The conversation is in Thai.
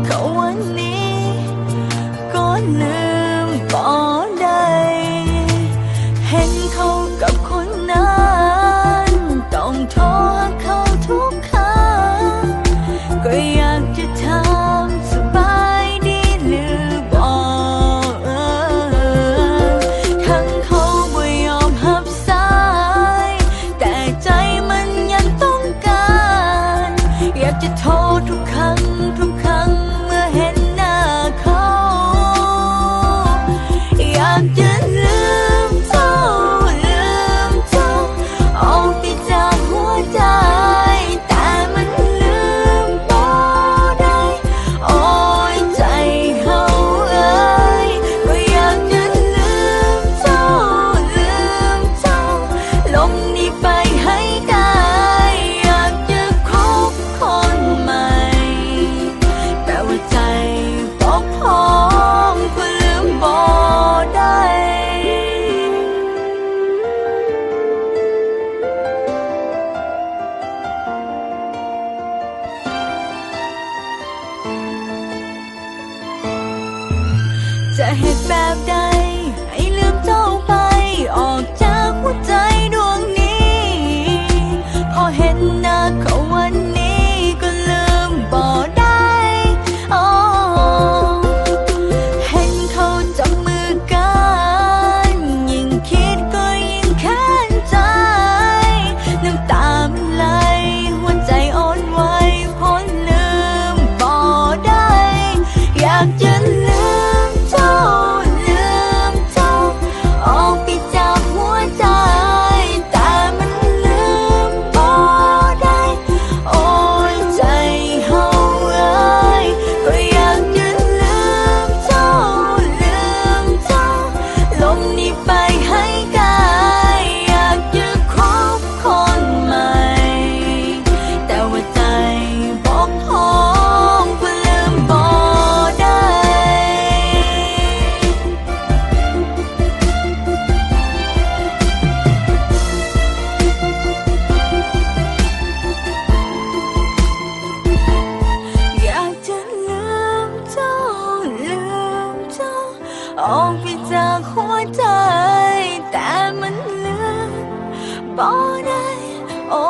เขาวันนี้ก็ลืมบ่ได้เห็นเขากับคนนั้นต้องโทรเขาทุกครั้งก็อยากจะถามสบายดีหรือบ่ทั้งเขาบ่ยอมรับสายแต่ใจมันยังต้องการอยากจะโทรทุกครั้งเมื่อเห็นหน้าเขาอยากจะลืมเจ้าออกไปจากหัวใจแต่มันลืมบ่ได้โอ้ยใจเฮาเอ้ยก็อยากจะลืมเจ้าลมนี้ไปให้ได้อยากจะคบคนใหม่แต่ว่าใจบอกพร้อมก็ลืมบ่ได้จะเหตุแบบใดให้ลืมเจ้าไปออกจากหัวใจดวงนี้พอเห็นหน้าเขาวันนี้ก็ลืมบ่ได้อ๋อเห็นเขาจับมือกันยิ่งคิดก็ยิ่งแค้นใจน้ำตามันไหลหัวใจอ่อนไหวเพราะลืมบ่ได้อยากจะลืมเจ้าออกไปจากหัวใจแต่มันลืมบ่ได้โอ้ยใจเฮาเอ้ยก็อยากจะลืมเจ้าลมนี้ไปให้ไกลอยากจะคบคนใหม่แต่ว่าใจบอกพร้อมก็ลืมบ่ได้ อยากจะลืมเจ้าออกไปจากหัวใจแต่มันลืมบ่ได้โอ้